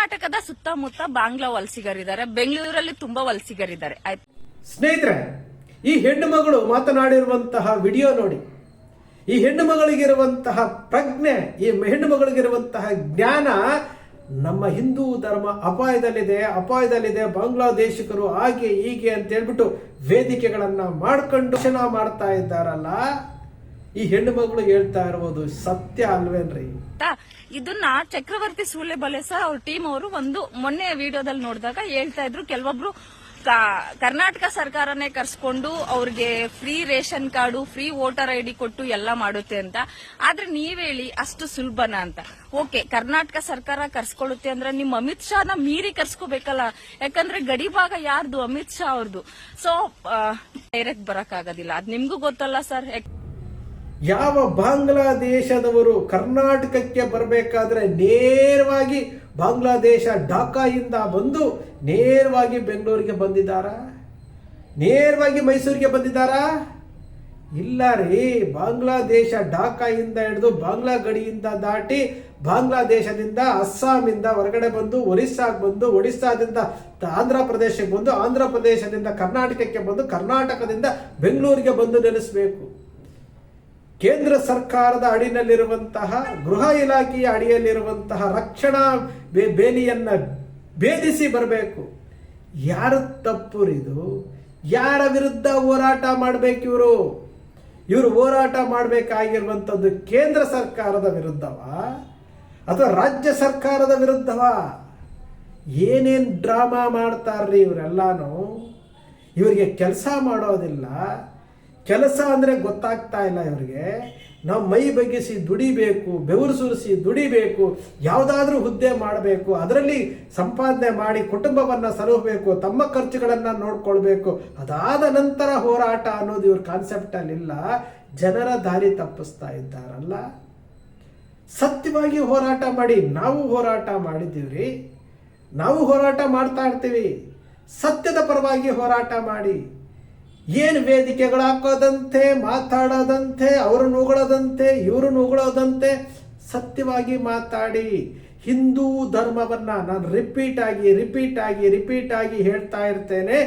ಕರ್ನಾಟಕದ ಸುತ್ತಮುತ್ತ ಬಾಂಗ್ಲಾ ವಲಸಿಗರಿದ್ದಾರೆ, ಬೆಂಗಳೂರಲ್ಲಿ ತುಂಬಾ ವಲಸಿಗರಿದ್ದಾರೆ. ಆಯ್ತು ಸ್ನೇಹಿತರೆ, ಈ ಹೆಣ್ಣು ಮಗಳು ಮಾತನಾಡಿರುವಂತಹ ವಿಡಿಯೋ ನೋಡಿ. ಈ ಹೆಣ್ಣು ಮಗಳಿಗಿರುವಂತಹ ಪ್ರಜ್ಞೆ, ಈ ಹೆಣ್ಣು ಮಗಳಿಗಿರುವಂತಹ ಜ್ಞಾನ, ನಮ್ಮ ಹಿಂದೂ ಧರ್ಮ ಅಪಾಯದಲ್ಲಿದೆ, ಬಾಂಗ್ಲಾದೇಶಿಕರು ಹಾಗೆ ಹೀಗೆ ಅಂತ ಹೇಳ್ಬಿಟ್ಟು ವೇದಿಕೆಗಳನ್ನ ಮಾಡ್ಕೊಂಡು ಮಾಡ್ತಾ ಇದ್ದಾರಲ್ಲ, ಈ ಹೆಣ್ಣು ಮಗಳು ಹೇಳ್ತಾ ಇರುವುದು ಸತ್ಯ ಅಲ್ವೇನ್ರಿ? ಇದನ್ನ ಚಕ್ರವರ್ತಿ ಸೂಲೆಬೆಲೆ ಸರ್ ಅವ್ರ ಟೀಮ್ ಅವರು ಒಂದು ಮೊನ್ನೆ ವಿಡಿಯೋದಲ್ಲಿ ನೋಡಿದಾಗ ಹೇಳ್ತಾ ಇದ್ರು, ಕೆಲವೊಬ್ರು ಕರ್ನಾಟಕ ಸರ್ಕಾರನೇ ಕರ್ಸ್ಕೊಂಡು ಅವ್ರಿಗೆ free ration card, free voter ID ಕೊಟ್ಟು ಎಲ್ಲ ಮಾಡುತ್ತೆ ಅಂತ. ಆದ್ರೆ ನೀವ್ ಹೇಳಿ ಅಷ್ಟು ಸುಲಭನಾ ಅಂತ? ಓಕೆ, ಕರ್ನಾಟಕ ಸರ್ಕಾರ ಕರ್ಸ್ಕೊಳ್ಳುತ್ತೆ ಅಂದ್ರೆ ನಿಮ್ ಅಮಿತ್ ಶಾನ ಮೀರಿ ಕರ್ಸ್ಕೋಬೇಕಲ್ಲ, ಯಾಕಂದ್ರೆ ಗಡಿ ಭಾಗ ಯಾರ್ದು? ಅಮಿತ್ ಶಾ ಅವ್ರದ್ದು. ಸೊ ಡೈರೆಕ್ಟ್ ಬರಕ್ ಆಗೋದಿಲ್ಲ, ಅದ್ ನಿಮ್ಗೂ ಗೊತ್ತಲ್ಲ ಸರ್. ಯಾವ ಬಾಂಗ್ಲಾದೇಶದವರು ಕರ್ನಾಟಕಕ್ಕೆ ಬರಬೇಕಾದ್ರೆ ನೇರವಾಗಿ ಬಾಂಗ್ಲಾದೇಶ ಢಾಕಾದಿಂದ ಬಂದು ನೇರವಾಗಿ ಬೆಂಗಳೂರಿಗೆ ಬಂದಿದ್ದಾರಾ? ನೇರವಾಗಿ ಮೈಸೂರಿಗೆ ಬಂದಿದ್ದಾರಾ? ಇಲ್ಲ ರೀ. ಬಾಂಗ್ಲಾದೇಶ ಢಾಕಾಯಿಂದ ಹಿಡಿದು ಬಾಂಗ್ಲಾ ಗಡಿಯಿಂದ ದಾಟಿ ಬಾಂಗ್ಲಾದೇಶದಿಂದ ಅಸ್ಸಾಮಿಂದ ಹೊರಗಡೆ ಬಂದು ಒರಿಸ್ಸಾಗೆ ಬಂದು, ಒಡಿಸ್ಸಾದಿಂದ ಆಂಧ್ರ ಪ್ರದೇಶಕ್ಕೆ ಬಂದು, ಆಂಧ್ರ ಪ್ರದೇಶದಿಂದ ಕರ್ನಾಟಕಕ್ಕೆ ಬಂದು, ಕರ್ನಾಟಕದಿಂದ ಬೆಂಗಳೂರಿಗೆ ಬಂದು ನೆಲೆಸಬೇಕು. ಕೇಂದ್ರ ಸರ್ಕಾರದ ಅಡಿನಲ್ಲಿರುವಂತಹ ಗೃಹ ಇಲಾಖೆಯ ಅಡಿಯಲ್ಲಿರುವಂತಹ ರಕ್ಷಣಾ ಬೇಲಿಯನ್ನ ಭೇದಿಸಿ ಬರಬೇಕು. ಯಾರ ತಪ್ಪು ಇದು? ಯಾರ ವಿರುದ್ಧ ಹೋರಾಟ ಮಾಡಬೇಕು ಇವರು ಹೋರಾಟ ಮಾಡಬೇಕಾಗಿರುವಂಥದ್ದು ಕೇಂದ್ರ ಸರ್ಕಾರದ ವಿರುದ್ಧವಾ ಅಥವಾ ರಾಜ್ಯ ಸರ್ಕಾರದ ವಿರುದ್ಧವಾ? ಏನೇನ್ ಡ್ರಾಮಾ ಮಾಡ್ತಾರ್ರಿ ಇವರೆಲ್ಲಾನು. ಇವರಿಗೆ ಕೆಲಸ ಮಾಡೋದಿಲ್ಲ. ಕೆಲಸ ಅಂದ್ರೆ ಗೊತ್ತಾಗ್ತಾ ಇಲ್ಲ ಇವರಿಗೆ. ನಾವು ಮೈ ಬಗ್ಗಿಸಿ ದುಡಿಬೇಕು, ಬೆವರು ಸುರಿಸಿ ದುಡಿಬೇಕು, ಯಾವುದಾದ್ರೂ ಹುದ್ದೆ ಮಾಡಬೇಕು, ಅದರಲ್ಲಿ ಸಂಪಾದನೆ ಮಾಡಿ ಕುಟುಂಬವನ್ನ ಸಲಹಬೇಕು, ತಮ್ಮ ಖರ್ಚುಗಳನ್ನ ನೋಡ್ಕೊಳ್ಬೇಕು, ಅದಾದ ನಂತರ ಹೋರಾಟ ಅನ್ನೋದು ಇವ್ರ ಕಾನ್ಸೆಪ್ಟ್ ಅಲ್ಲಿ ಇಲ್ಲ. ಜನರ ದಾರಿ ತಪ್ಪಿಸ್ತಾ ಇದ್ದಾರಲ್ಲ. ಸತ್ಯವಾಗಿ ಹೋರಾಟ ಮಾಡಿ. ನಾವು ಹೋರಾಟ ಮಾಡಿದ್ದೀವ್ರಿ, ನಾವು ಹೋರಾಟ ಮಾಡ್ತಾ ಇರ್ತೀವಿ. ಸತ್ಯದ ಪರವಾಗಿ ಹೋರಾಟ ಮಾಡಿ. ಏನು ವೇದಿಕೆಗಳು ಹಾಕೋದಂತೆ, ಮಾತಾಡೋದಂತೆ, ಅವರು ನುಗಳದಂತೆ, ಇವರು ನುಗಳೋದಂತೆ, ಸತ್ಯವಾಗಿ ಮಾತಾಡಿ. ಹಿಂದೂ ಧರ್ಮವನ್ನ ನಾನು ರಿಪೀಟ್ ಆಗಿ ಹೇಳ್ತಾ ಇರ್ತೇನೆ.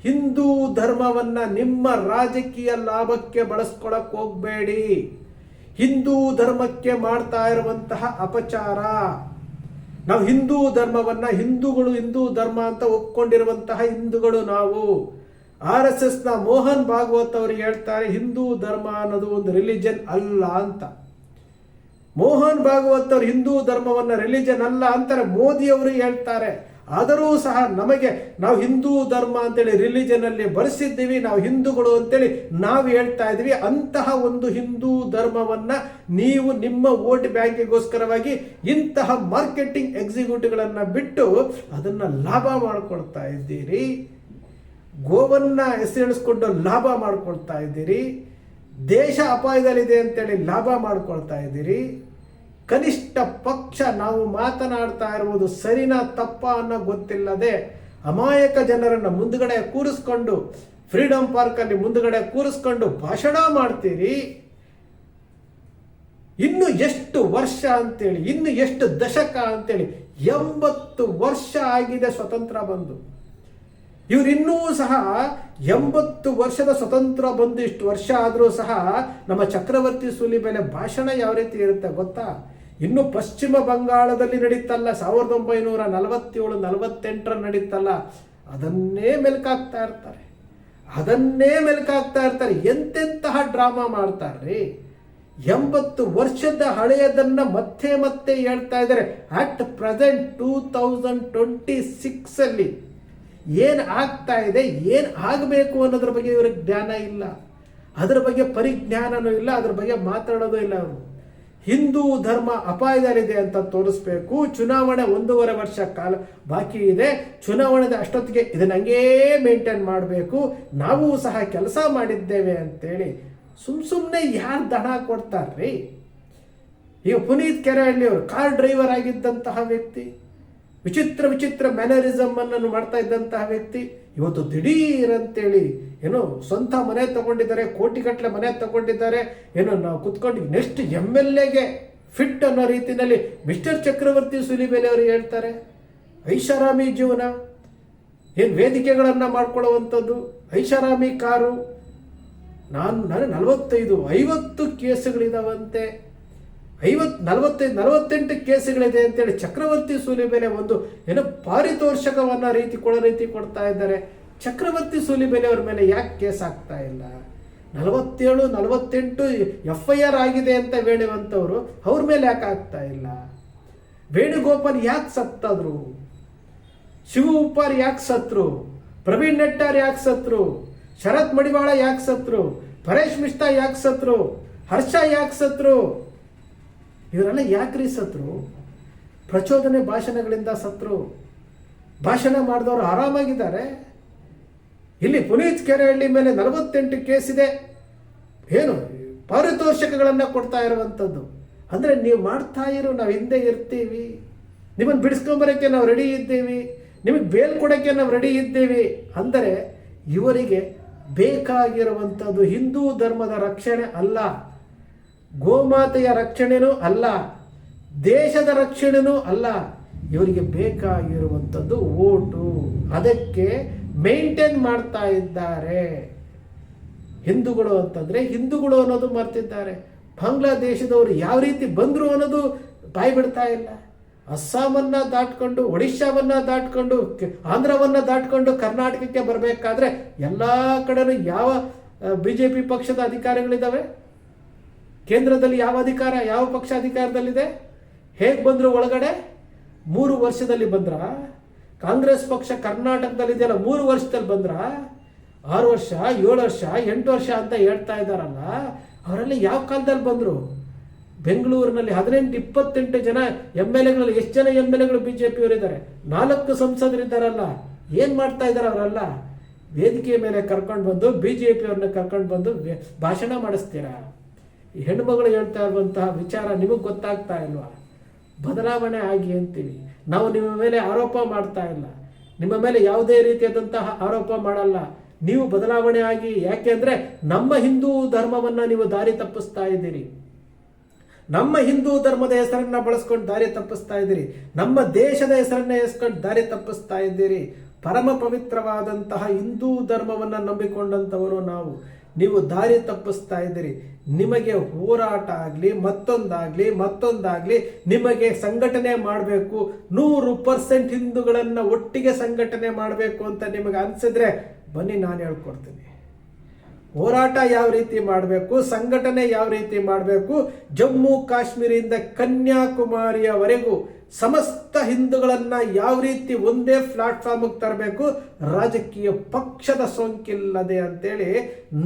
ಹಿಂದೂ ಧರ್ಮವನ್ನ ನಿಮ್ಮ ರಾಜಕೀಯ ಲಾಭಕ್ಕೆ ಬಳಸ್ಕೊಳಕ್ ಹೋಗ್ಬೇಡಿ. ಹಿಂದೂ ಧರ್ಮಕ್ಕೆ ಮಾಡ್ತಾ ಇರುವಂತಹ ಅಪಚಾರ. ನಾವು ಹಿಂದೂ ಧರ್ಮವನ್ನ ಹಿಂದೂ ಧರ್ಮ ಅಂತ ಒಪ್ಕೊಂಡಿರುವಂತಹ ಹಿಂದೂಗಳು ನಾವು. RSS ನ ಮೋಹನ್ ಭಾಗವತ್ ಅವರು ಹೇಳ್ತಾರೆ, ಹಿಂದೂ ಧರ್ಮ ಅನ್ನೋದು ಒಂದು ರಿಲಿಜನ್ ಅಲ್ಲ ಅಂತ. ಮೋಹನ್ ಭಾಗವತ್ ಅವರು ಹಿಂದೂ ಧರ್ಮವನ್ನ ರಿಲಿಜನ್ ಅಲ್ಲ ಅಂತಾರೆ. ಮೋದಿ ಅವರು ಹೇಳ್ತಾರೆ. ಆದರೂ ಸಹ ನಾವು ಹಿಂದೂ ಧರ್ಮ ಅಂತೇಳಿ ರಿಲಿಜನ್ ಅಲ್ಲಿ ಬಳಸಿದ್ದೀವಿ, ನಾವು ಹಿಂದೂಗಳು ಅಂತೇಳಿ ನಾವು ಹೇಳ್ತಾ ಇದೀವಿ. ಅಂತಹ ಒಂದು ಹಿಂದೂ ಧರ್ಮವನ್ನ ನೀವು ನಿಮ್ಮ ವೋಟ್ ಬ್ಯಾಂಕಿಗೋಸ್ಕರವಾಗಿ ಇಂತಹ ಮಾರ್ಕೆಟಿಂಗ್ ಎಕ್ಸಿಕ್ಯೂಟಿವ್ಗಳನ್ನ ಬಿಟ್ಟು ಅದನ್ನ ಲಾಭ ಮಾಡಿಕೊಳ್ತಾ ಇದ್ದೀರಿ. ಗೋವನ್ನ ಹೆಸರಿಸ್ಕೊಂಡು ಲಾಭ ಮಾಡ್ಕೊಳ್ತಾ ಇದ್ದೀರಿ. ದೇಶ ಅಪಾಯದಲ್ಲಿದೆ ಅಂತೇಳಿ ಲಾಭ ಮಾಡ್ಕೊಳ್ತಾ ಇದ್ದೀರಿ. ಕನಿಷ್ಠ ಪಕ್ಷ ನಾವು ಮಾತನಾಡ್ತಾ ಇರುವುದು ಸರಿನಾ ತಪ್ಪ ಅನ್ನೋ ಗೊತ್ತಿಲ್ಲದೆ ಅಮಾಯಕ ಜನರನ್ನ ಮುಂದ್ಗಡೆ ಕೂರಿಸ್ಕೊಂಡು, ಫ್ರೀಡಂ ಪಾರ್ಕ್ ಅಲ್ಲಿ ಮುಂದ್ಗಡೆ ಕೂರಿಸ್ಕೊಂಡು ಭಾಷಣ ಮಾಡ್ತೀರಿ. ಇನ್ನು ಎಷ್ಟು ವರ್ಷ ಅಂತೇಳಿ, ಇನ್ನು ಎಷ್ಟು ದಶಕ ಅಂತೇಳಿ? 80 ವರ್ಷ ಆಗಿದೆ ಸ್ವತಂತ್ರ ಬಂದು. ಇವ್ರು ಇನ್ನೂ ಸಹ 80 ವರ್ಷದ ಸ್ವತಂತ್ರ ಬಂದು ಇಷ್ಟು ವರ್ಷ ಆದರೂ ಸಹ ನಮ್ಮ ಚಕ್ರವರ್ತಿ ಸೂಲಿಬೆಲೆ ಭಾಷಣ ಯಾವ ರೀತಿ ಇರುತ್ತೆ ಗೊತ್ತಾ? ಇನ್ನು ಪಶ್ಚಿಮ ಬಂಗಾಳದಲ್ಲಿ ನಡೀತಲ್ಲ, 1947-48 ನಡೀತಲ್ಲ, ಅದನ್ನೇ ಮೆಲ್ಕಾಗ್ತಾ ಇರ್ತಾರೆ. ಎಂತೆಂತಹ ಡ್ರಾಮಾ ಮಾಡ್ತಾರ್ರಿ. 80 ವರ್ಷದ ಹಳೆಯದನ್ನ ಮತ್ತೆ ಹೇಳ್ತಾ ಇದ್ದಾರೆ. ಅಟ್ ಪ್ರೆಸೆಂಟ್ 2026 ಅಲ್ಲಿ ಏನ್ ಆಗ್ತಾ ಇದೆ, ಏನ್ ಆಗಬೇಕು ಅನ್ನೋದ್ರ ಬಗ್ಗೆ ಇವ್ರಿಗೆ ಜ್ಞಾನ ಇಲ್ಲ, ಅದರ ಬಗ್ಗೆ ಪರಿಜ್ಞಾನನೂ ಇಲ್ಲ, ಅದ್ರ ಬಗ್ಗೆ ಮಾತಾಡೋದು ಇಲ್ಲ. ಅವರು ಹಿಂದೂ ಧರ್ಮ ಅಪಾಯದಲ್ಲಿದೆ ಅಂತ ತೋರಿಸ್ಬೇಕು. ಚುನಾವಣೆ 1.5 ವರ್ಷ ಕಾಲ ಬಾಕಿ ಇದೆ. ಚುನಾವಣೆ ಅಷ್ಟೊತ್ತಿಗೆ ಇದನ್ನ ಹಂಗೇ ಮೇಂಟೈನ್ ಮಾಡಬೇಕು. ನಾವು ಸಹ ಕೆಲಸ ಮಾಡಿದ್ದೇವೆ ಅಂತೇಳಿ ಸುಮ್ಮನೆ ಯಾರು ದಣ ಕೊಡ್ತಾರ್ರಿ? ಈಗ ಪುನೀತ್ ಕೆರೆಹಳ್ಳಿ ಅವರು ಕಾರ್ ಡ್ರೈವರ್ ಆಗಿದ್ದಂತಹ ವ್ಯಕ್ತಿ, ವಿಚಿತ್ರ ಮ್ಯಾನರಿಸಮ್ ಅನ್ನು ಮಾಡ್ತಾ ಇದ್ದಂತಹ ವ್ಯಕ್ತಿ, ಇವತ್ತು ದಿಢೀರ್ ಅಂತೇಳಿ ಏನೋ ಸ್ವಂತ ಮನೆ ತಗೊಂಡಿದ್ದಾರೆ, ಕೋಟಿಗಟ್ಟಲೆ ಮನೆ ತಗೊಂಡಿದ್ದಾರೆ, ಏನೋ ನಾವು ಕುತ್ಕೊಂಡು ನೆಕ್ಸ್ಟ್ MLA ಗೆ ಫಿಟ್ ಅನ್ನೋ ರೀತಿಯಲ್ಲಿ ಮಿಸ್ಟರ್ ಚಕ್ರವರ್ತಿ ಸೂಲಿಬೆಲೆ ಅವರು ಹೇಳ್ತಾರೆ. ಐಷಾರಾಮಿ ಜೀವನ, ಏನು ವೇದಿಕೆಗಳನ್ನು ಮಾಡ್ಕೊಳ್ಳುವಂಥದ್ದು, ಐಷಾರಾಮಿ ಕಾರು. ನನಗೆ 45-50 ಕೇಸುಗಳಿದಾವಂತೆ. 48 ಕೇಸುಗಳಿದೆ ಅಂತೇಳಿ ಚಕ್ರವರ್ತಿ ಸೂಲಿಬೆಲೆ ಒಂದು ಪಾರಿತೋಷಕವನ್ನ ರೀತಿ ಕೊಡ್ತಾ ಇದ್ದಾರೆ. ಚಕ್ರವರ್ತಿ ಸೂಲಿಬೆಲೆ ಅವ್ರ ಮೇಲೆ ಯಾಕೆ ಕೇಸ್ ಆಗ್ತಾ ಇಲ್ಲ? 47-48 FIR ಆಗಿದೆ ಅಂತ ಹೇಳುವಂಥವ್ರು ಅವ್ರ ಮೇಲೆ ಯಾಕೆ ಆಗ್ತಾ ಇಲ್ಲ? ವೇಣುಗೋಪಾಲ್ ಯಾಕೆ ಸತ್ತದ್ರು? ಶಿವ ಉಪ್ಪಾರ್ ಯಾಕೆ ಸತ್ರು? ಪ್ರವೀಣ್ ನೆಟ್ಟಾರ್ ಯಾಕೆ ಸತ್ರು? ಶರತ್ ಮಡಿವಾಳ ಯಾಕೆ ಸತ್ರು? ಪರೇಶ್ ಮಿಶ್ರಾ ಯಾಕೆ ಸತ್ರು? ಹರ್ಷ ಯಾಕೆ ಸತ್ರು? ಇವರೆಲ್ಲ ಯಾಕ್ರಿ ಸತ್ರು? ಪ್ರಚೋದನೆ ಭಾಷಣಗಳಿಂದ ಸತ್ರು. ಭಾಷಣ ಮಾಡಿದವರು ಆರಾಮಾಗಿದ್ದಾರೆ. ಇಲ್ಲಿ ಪುನೀತ್ ಕೆರೆಹಳ್ಳಿ ಮೇಲೆ 48 ಕೇಸ್ ಇದೆ. ಏನು ಪಾರಿತೋಷಕಗಳನ್ನು ಕೊಡ್ತಾ ಇರುವಂಥದ್ದು. ಅಂದರೆ ನೀವು ಮಾಡ್ತಾ ಇರೋ, ನಾವು ಹಿಂದೆ ಇರ್ತೀವಿ, ನಿಮ್ಮನ್ನು ಬಿಡಿಸ್ಕೊಂಬರೋಕ್ಕೆ ನಾವು ರೆಡಿ ಇದ್ದೀವಿ, ನಿಮಗೆ ಬೇಲ್ ಕೊಡೋಕ್ಕೆ ನಾವು ರೆಡಿ ಇದ್ದೀವಿ ಅಂದರೆ ಇವರಿಗೆ ಬೇಕಾಗಿರುವಂಥದ್ದು ಹಿಂದೂ ಧರ್ಮದ ರಕ್ಷಣೆ ಅಲ್ಲ, ಗೋಮಾತೆಯ ರಕ್ಷಣೆನೂ ಅಲ್ಲ, ದೇಶದ ರಕ್ಷಣೆನೂ ಅಲ್ಲ. ಇವರಿಗೆ ಬೇಕಾಗಿರುವಂಥದ್ದು ಓಟು. ಅದಕ್ಕೆ ಮೇಂಟೈನ್ ಮಾಡ್ತಾ ಇದ್ದಾರೆ. ಹಿಂದೂಗಳು ಅಂತಂದರೆ ಹಿಂದೂಗಳು ಅನ್ನೋದು ಮರ್ತಿದ್ದಾರೆ. ಬಾಂಗ್ಲಾದೇಶದವರು ಯಾವ ರೀತಿ ಬಂದರು ಅನ್ನೋದು ಬಾಯಿ ಬಿಡ್ತಾ ಇಲ್ಲ. ಅಸ್ಸಾಮನ್ನು ದಾಟ್ಕೊಂಡು, ಒಡಿಶಾವನ್ನು ದಾಟ್ಕೊಂಡು, ಆಂಧ್ರವನ್ನು ದಾಟ್ಕೊಂಡು ಕರ್ನಾಟಕಕ್ಕೆ ಬರಬೇಕಾದ್ರೆ ಎಲ್ಲ ಕಡೆನೂ ಯಾವ BJP ಪಕ್ಷದ ಅಧಿಕಾರಿಗಳಿದ್ದಾವೆ? ಕೇಂದ್ರದಲ್ಲಿ ಯಾವ ಪಕ್ಷ ಅಧಿಕಾರದಲ್ಲಿದೆ? ಹೇಗೆ ಬಂದರು ಒಳಗಡೆ? 3 ವರ್ಷದಲ್ಲಿ ಬಂದ್ರ? ಕಾಂಗ್ರೆಸ್ ಪಕ್ಷ ಕರ್ನಾಟಕದಲ್ಲಿದೆಯಲ್ಲ, 3 ವರ್ಷದಲ್ಲಿ ಬಂದ್ರ? 6 ವರ್ಷ, 7 ವರ್ಷ, 8 ವರ್ಷ ಅಂತ ಹೇಳ್ತಾ ಇದ್ದಾರಲ್ಲ, ಅವರೆಲ್ಲ ಯಾವ ಕಾಲದಲ್ಲಿ ಬಂದರು? ಬೆಂಗಳೂರಿನಲ್ಲಿ 18-28 ಜನ MLAಗಳಲ್ಲಿ ಎಷ್ಟು ಜನ MLAಗಳು BJP ಅವರಿದ್ದಾರೆ? 4 ಸಂಸದರಿದ್ದಾರಲ್ಲ, ಏನು ಮಾಡ್ತಾ ಇದ್ದಾರೆ ಅವರೆಲ್ಲ? ವೇದಿಕೆ ಮೇಲೆ ಕರ್ಕೊಂಡು ಬಂದು BJP ಅವ್ರನ್ನ ಕರ್ಕೊಂಡು ಬಂದು ಭಾಷಣ ಮಾಡಿಸ್ತೀರಾ? ಈ ಹೆಣ್ಣುಮಗಳು ಹೇಳ್ತಾ ಇರುವಂತಹ ವಿಚಾರ ನಿಮಗೆ ಗೊತ್ತಾಗ್ತಾ ಇಲ್ವಾ? ಬದಲಾವಣೆ ಆಗಿ ಅಂತೀವಿ ನಾವು. ನಿಮ್ಮ ಮೇಲೆ ಆರೋಪ ಮಾಡ್ತಾ ಇಲ್ಲ, ನಿಮ್ಮ ಮೇಲೆ ಯಾವುದೇ ರೀತಿಯಾದಂತಹ ಆರೋಪ ಮಾಡಲ್ಲ. ನೀವು ಬದಲಾವಣೆ ಆಗಿ, ಯಾಕೆಂದ್ರೆ ನಮ್ಮ ಹಿಂದೂ ಧರ್ಮವನ್ನ ನೀವು ದಾರಿ ತಪ್ಪಿಸ್ತಾ ಇದ್ದೀರಿ. ನಮ್ಮ ಹಿಂದೂ ಧರ್ಮದ ಹೆಸರನ್ನ ಬಳಸ್ಕೊಂಡು ದಾರಿ ತಪ್ಪಿಸ್ತಾ ಇದ್ದೀರಿ. ನಮ್ಮ ದೇಶದ ಹೆಸರನ್ನ ಎಸ್ಕೊಂಡು ದಾರಿ ತಪ್ಪಿಸ್ತಾ ಇದ್ದೀರಿ. ಪರಮ ಪವಿತ್ರವಾದಂತಹ ಹಿಂದೂ ಧರ್ಮವನ್ನ ನಂಬಿಕೊಂಡಂಥವರು ನಾವು. ನೀವು ದಾರಿ ತಪ್ಪಿಸ್ತಾ ಇದ್ದೀರಿ. ನಿಮಗೆ ಹೋರಾಟ ಆಗಲಿ, ಮತ್ತೊಂದಾಗಲಿ ನಿಮಗೆ ಸಂಘಟನೆ ಮಾಡಬೇಕು, 100% ಹಿಂದೂಗಳನ್ನ ಒಟ್ಟಿಗೆ ಸಂಘಟನೆ ಮಾಡಬೇಕು ಅಂತ ನಿಮಗೆ ಅನ್ಸಿದ್ರೆ ಬನ್ನಿ, ನಾನು ಹೇಳ್ಕೊಡ್ತೀನಿ. ಹೋರಾಟ ಯಾವ ರೀತಿ ಮಾಡಬೇಕು, ಸಂಘಟನೆ ಯಾವ ರೀತಿ ಮಾಡಬೇಕು, ಜಮ್ಮು ಕಾಶ್ಮೀರದಿಂದ ಕನ್ಯಾಕುಮಾರಿಯವರೆಗೂ ಸಮಸ್ತ ಹಿಂದೂಗಳನ್ನ ಯಾವ ರೀತಿ ಒಂದೇ ಪ್ಲಾಟ್ಫಾರ್ಮ್ಗೆ ತರಬೇಕು, ರಾಜಕೀಯ ಪಕ್ಷದ ಸೋಂಕಿಲ್ಲದೆ ಅಂತೇಳಿ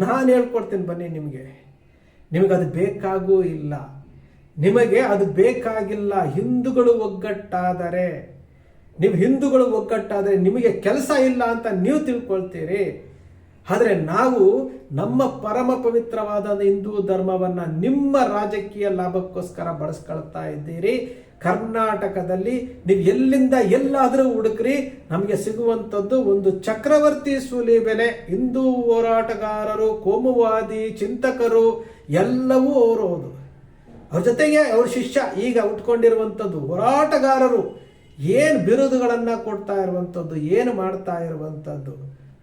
ನಾನು ಹೇಳ್ಕೊಡ್ತೀನಿ. ಬನ್ನಿ, ನಿಮಗದು ಬೇಕಾಗೂ ಇಲ್ಲ, ನಿಮಗೆ ಅದು ಬೇಕಾಗಿಲ್ಲ. ಹಿಂದೂಗಳು ಒಗ್ಗಟ್ಟಾದರೆ, ನೀವು ಹಿಂದೂಗಳು ಒಗ್ಗಟ್ಟಾದರೆ ನಿಮಗೆ ಕೆಲಸ ಇಲ್ಲ ಅಂತ ನೀವು ತಿಳ್ಕೊಳ್ತೀರಿ. ಆದರೆ ನಾವು ನಮ್ಮ ಪರಮ ಪವಿತ್ರವಾದ ಹಿಂದೂ ಧರ್ಮವನ್ನು ನಿಮ್ಮ ರಾಜಕೀಯ ಲಾಭಕ್ಕೋಸ್ಕರ ಬಳಸ್ಕೊಳ್ತಾ ಇದ್ದೀರಿ. ಕರ್ನಾಟಕದಲ್ಲಿ ನೀವು ಎಲ್ಲಿಂದ ಎಲ್ಲಾದರೂ ಹುಡುಕ್ರಿ, ನಮಗೆ ಸಿಗುವಂಥದ್ದು ಒಂದು ಚಕ್ರವರ್ತಿ ಸೂಲಿಬೆಲೆ. ಹಿಂದೂ ಹೋರಾಟಗಾರರು, ಕೋಮುವಾದಿ ಚಿಂತಕರು ಎಲ್ಲವೂ ಅವರು ಹೌದು. ಅವ್ರ ಜೊತೆಗೆ ಅವ್ರ ಶಿಷ್ಯ ಈಗ ಉಟ್ಕೊಂಡಿರುವಂಥದ್ದು ಹೋರಾಟಗಾರರು. ಏನು ಬಿರುದುಗಳನ್ನು ಕೊಡ್ತಾ ಇರುವಂಥದ್ದು, ಏನು ಮಾಡ್ತಾ ಇರುವಂಥದ್ದು.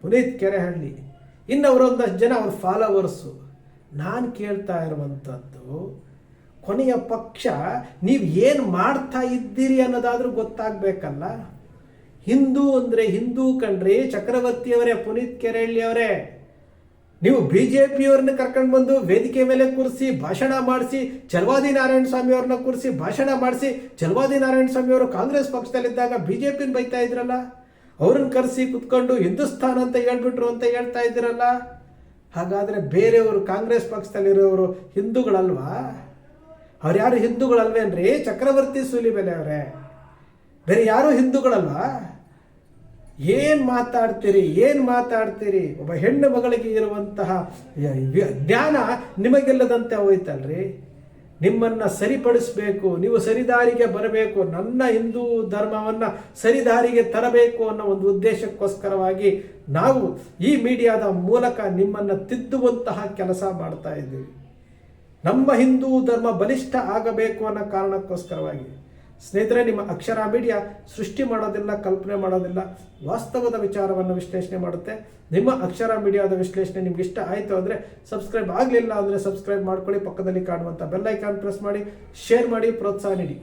ಪುನೀತ್ ಕೆರೆಹಳ್ಳಿ, ಇನ್ನು ಅವರೊಂದಷ್ಟು ಜನ ಅವ್ರ ಫಾಲೋವರ್ಸು. ನಾನು ಕೇಳ್ತಾ ಇರುವಂಥದ್ದು, ಕೊನೆಯ ಪಕ್ಷ ನೀವು ಏನು ಮಾಡ್ತಾ ಇದ್ದೀರಿ ಅನ್ನೋದಾದ್ರೂ ಗೊತ್ತಾಗಬೇಕಲ್ಲ. ಹಿಂದೂ ಅಂದರೆ ಹಿಂದೂ ಕಣ್ರಿ. ಚಕ್ರವರ್ತಿಯವರೇ, ಪುನೀತ್ ಕೆರೆಹಳ್ಳಿ ಅವರೇ, ನೀವು BJPಯವ್ರನ್ನ ಕರ್ಕೊಂಡು ಬಂದು ವೇದಿಕೆ ಮೇಲೆ ಕೂರಿಸಿ ಭಾಷಣ ಮಾಡಿಸಿ, ಚಲವಾದಿ ನಾರಾಯಣ ಸ್ವಾಮಿ ಅವ್ರನ್ನ ಕೂರಿಸಿ ಭಾಷಣ ಮಾಡಿಸಿ, ಚಲವಾದಿ ನಾರಾಯಣ ಸ್ವಾಮಿ ಅವರು ಕಾಂಗ್ರೆಸ್ ಪಕ್ಷದಲ್ಲಿದ್ದಾಗ BJPನ ಬೈತಾ ಇದ್ರಲ್ಲ, ಅವ್ರನ್ನ ಕರೆಸಿ ಕುತ್ಕೊಂಡು ಹಿಂದೂಸ್ತಾನ್ ಅಂತ ಹೇಳ್ಬಿಟ್ರು ಅಂತ ಹೇಳ್ತಾ ಇದ್ದೀರಲ್ಲ. ಹಾಗಾದರೆ ಬೇರೆಯವರು ಕಾಂಗ್ರೆಸ್ ಪಕ್ಷದಲ್ಲಿರೋರು ಹಿಂದೂಗಳಲ್ವಾ? ಅವ್ರು ಯಾರು ಹಿಂದೂಗಳಲ್ವೇನ್ರಿ? ಚಕ್ರವರ್ತಿ ಸೂಲಿಬೆಲೆ ಅವರೇ, ಬೇರೆ ಯಾರು ಹಿಂದೂಗಳಲ್ವಾ? ಏನು ಮಾತಾಡ್ತೀರಿ? ಒಬ್ಬ ಹೆಣ್ಣು ಮಗಳಿಗೆ ಇರುವಂತಹ ಜ್ಞಾನ ನಿಮಗೆಲ್ಲದಂತೆ ಹೋಯ್ತಲ್ರಿ. ನಿಮ್ಮನ್ನು ಸರಿಪಡಿಸಬೇಕು, ನೀವು ಸರಿದಾರಿಗೆ ಬರಬೇಕು, ನನ್ನ ಹಿಂದೂ ಧರ್ಮವನ್ನು ಸರಿದಾರಿಗೆ ತರಬೇಕು ಅನ್ನೋ ಒಂದು ಉದ್ದೇಶಕ್ಕೋಸ್ಕರವಾಗಿ ನಾವು ಈ ಮೀಡಿಯಾದ ಮೂಲಕ ನಿಮ್ಮನ್ನು ತಿದ್ದುವಂತಹ ಕೆಲಸ ಮಾಡ್ತಾ ಇದ್ದೀವಿ. ನಮ್ಮ ಹಿಂದೂ ಧರ್ಮ ಬಲಿಷ್ಠ ಆಗಬೇಕು ಅನ್ನೋ ಕಾರಣಕ್ಕೋಸ್ಕರವಾಗಿ ಸ್ನೇಹಿತರೆ, ನಿಮ್ಮ ಅಕ್ಷರ ಮೀಡಿಯಾ ಸೃಷ್ಟಿ ಮಾಡೋದಿಲ್ಲ, ಕಲ್ಪನೆ ಮಾಡೋದಿಲ್ಲ, ವಾಸ್ತವದ ವಿಚಾರವನ್ನು ವಿಶ್ಲೇಷಣೆ ಮಾಡುತ್ತೆ. ನಿಮ್ಮ ಅಕ್ಷರ ಮೀಡಿಯಾದ ವಿಶ್ಲೇಷಣೆ ನಿಮ್ಗೆ ಇಷ್ಟ ಆಯಿತು ಅಂದರೆ ಸಬ್ಸ್ಕ್ರೈಬ್ ಆಗಲಿಲ್ಲ ಅಂದರೆ ಸಬ್ಸ್ಕ್ರೈಬ್ ಮಾಡ್ಕೊಳ್ಳಿ. ಪಕ್ಕದಲ್ಲಿ ಕಾಣುವಂಥ ಬೆಲ್ ಐಕಾನ್ ಪ್ರೆಸ್ ಮಾಡಿ, ಶೇರ್ ಮಾಡಿ, ಪ್ರೋತ್ಸಾಹ ನೀಡಿ.